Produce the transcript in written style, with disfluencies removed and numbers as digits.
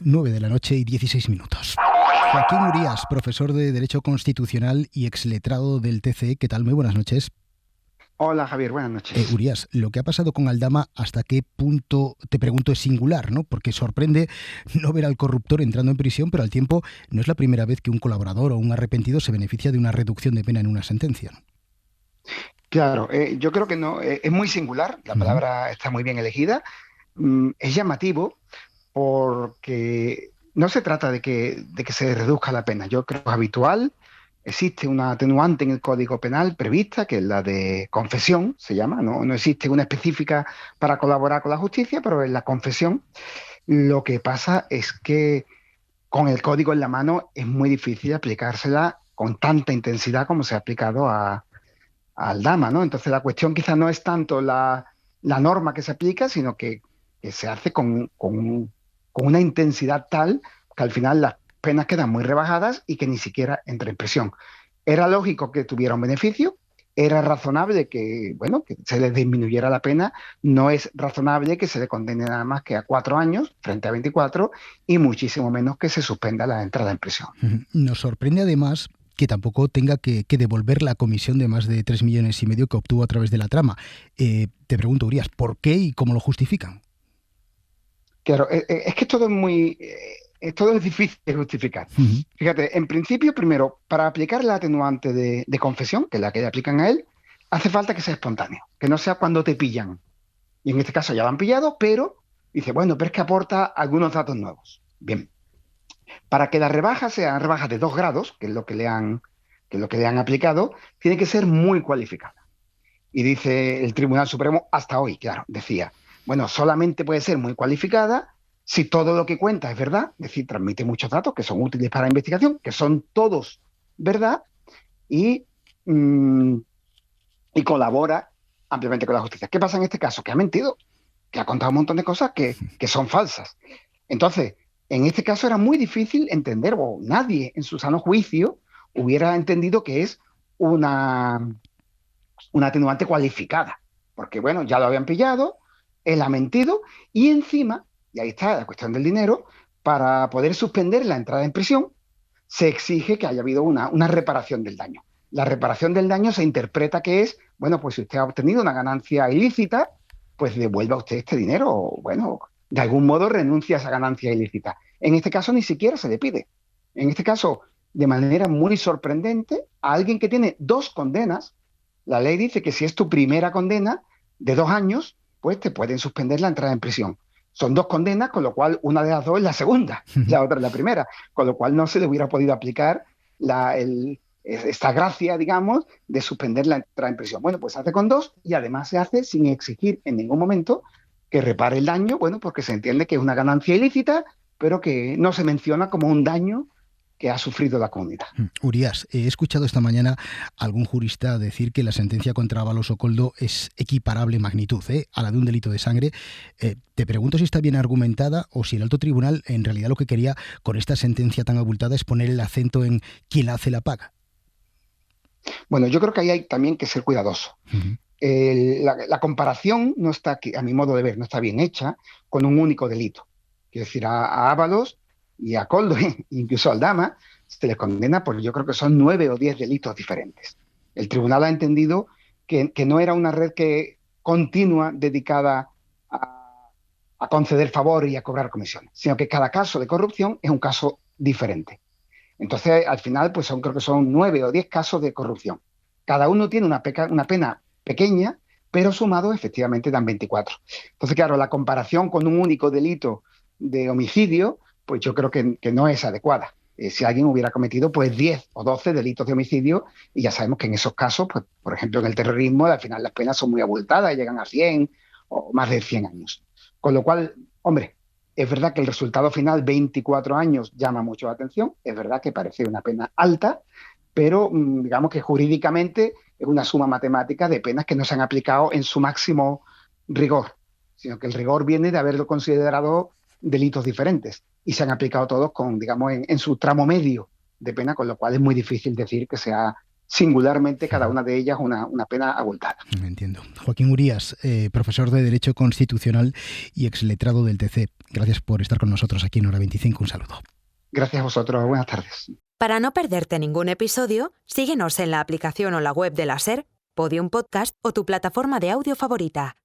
9:16 p.m. Joaquín Urías, profesor de Derecho Constitucional y exletrado del TCE. ¿Qué tal? Muy buenas noches. Hola Javier, buenas noches. Urías, lo que ha pasado con Aldama, ¿hasta qué punto, te pregunto, es singular, ¿no? Porque sorprende no ver al corruptor entrando en prisión, pero al tiempo no es la primera vez que un colaborador o un arrepentido se beneficia de una reducción de pena en una sentencia, ¿no? Claro, yo creo que no, es muy singular, la Uh-huh. palabra está muy bien elegida. Es llamativo porque no se trata de que se reduzca la pena. Yo creo que es habitual, existe una atenuante en el Código Penal prevista, que es la de confesión, se llama, no existe una específica para colaborar con la justicia, pero es la confesión. Lo que pasa es que con el código en la mano es muy difícil aplicársela con tanta intensidad como se ha aplicado al Dama, ¿no? Entonces la cuestión quizás no es tanto la norma que se aplica, sino que se hace con una intensidad tal que al final las penas quedan muy rebajadas y que ni siquiera entra en prisión. Era lógico que tuviera un beneficio, era razonable que, bueno, que se les disminuyera la pena, no es razonable que se le condene nada más que a 4 años frente a 24 y muchísimo menos que se suspenda la entrada en prisión. Nos sorprende además que tampoco tenga que devolver la comisión de más de 3,5 millones que obtuvo a través de la trama. Te pregunto, Urías, ¿por qué y cómo lo justifican? Claro, es que todo es difícil de justificar. Uh-huh. Fíjate, en principio, primero, para aplicar la atenuante de confesión, que es la que le aplican a él, hace falta que sea espontáneo, que no sea cuando te pillan. Y en este caso ya lo han pillado, pero dice, bueno, pero es que aporta algunos datos nuevos. Bien, para que la rebaja sea rebaja de 2 grados, que es lo que le han aplicado, tiene que ser muy cualificada. Y dice el Tribunal Supremo, hasta hoy, claro, decía, bueno, solamente puede ser muy cualificada si todo lo que cuenta es verdad, es decir, transmite muchos datos que son útiles para la investigación, que son todos verdad, y, mm, y colabora ampliamente con la justicia. ¿Qué pasa en este caso? Que ha mentido, que ha contado un montón de cosas que son falsas. Entonces, en este caso era muy difícil entender, o nadie en su sano juicio hubiera entendido que es una, una atenuante cualificada, porque bueno, ya lo habían pillado, él ha mentido y encima, y ahí está la cuestión del dinero, para poder suspender la entrada en prisión, se exige que haya habido una reparación del daño. La reparación del daño se interpreta que es, bueno, pues si usted ha obtenido una ganancia ilícita, pues devuelva usted este dinero, o bueno, de algún modo renuncia a esa ganancia ilícita. En este caso ni siquiera se le pide. En este caso, de manera muy sorprendente, a alguien que tiene 2 condenas, la ley dice que si es tu primera condena de 2 años, pues te pueden suspender la entrada en prisión. Son 2 condenas, con lo cual una de las 2 es la segunda, la otra es la primera, con lo cual no se le hubiera podido aplicar esta gracia, digamos, de suspender la entrada en prisión. Bueno, pues se hace con 2 y además se hace sin exigir en ningún momento que repare el daño, bueno, porque se entiende que es una ganancia ilícita, pero que no se menciona como un daño que ha sufrido la comunidad. Urías, he escuchado esta mañana a algún jurista decir que la sentencia contra Ábalos Okoldo es equiparable en magnitud a la de un delito de sangre. Te pregunto si está bien argumentada o si el alto tribunal en realidad lo que quería con esta sentencia tan abultada es poner el acento en quién la hace la paga. Bueno, yo creo que ahí hay también que ser cuidadoso. Uh-huh. La comparación no está, a mi modo de ver, no está bien hecha con un único delito. Quiero decir, a Ábalos y a Koldo, incluso al Dama, se les condena por, yo creo que son 9 o 10 delitos diferentes. El tribunal ha entendido que no era una red continua dedicada a conceder favor y a cobrar comisiones, sino que cada caso de corrupción es un caso diferente. Entonces, al final, pues creo que son 9 o 10 casos de corrupción. Cada uno tiene una pena pequeña, pero sumado efectivamente dan 24. Entonces, claro, la comparación con un único delito de homicidio, pues yo creo que no es adecuada. Si alguien hubiera cometido pues 10 o 12 delitos de homicidio, y ya sabemos que en esos casos, pues por ejemplo en el terrorismo, al final las penas son muy abultadas, llegan a 100 o más de 100 años. Con lo cual, hombre, es verdad que el resultado final, 24 años, llama mucho la atención, es verdad que parece una pena alta, pero digamos que jurídicamente es una suma matemática de penas que no se han aplicado en su máximo rigor, sino que el rigor viene de haberlo considerado delitos diferentes y se han aplicado todos digamos, en su tramo medio de pena, con lo cual es muy difícil decir que sea singularmente cada una de ellas una pena abultada. Entiendo. Joaquín Urías, profesor de Derecho Constitucional y exletrado del TC. Gracias por estar con nosotros aquí en Hora 25. Un saludo. Gracias a vosotros. Buenas tardes. Para no perderte ningún episodio, síguenos en la aplicación o la web de la SER, Podium Podcast o tu plataforma de audio favorita.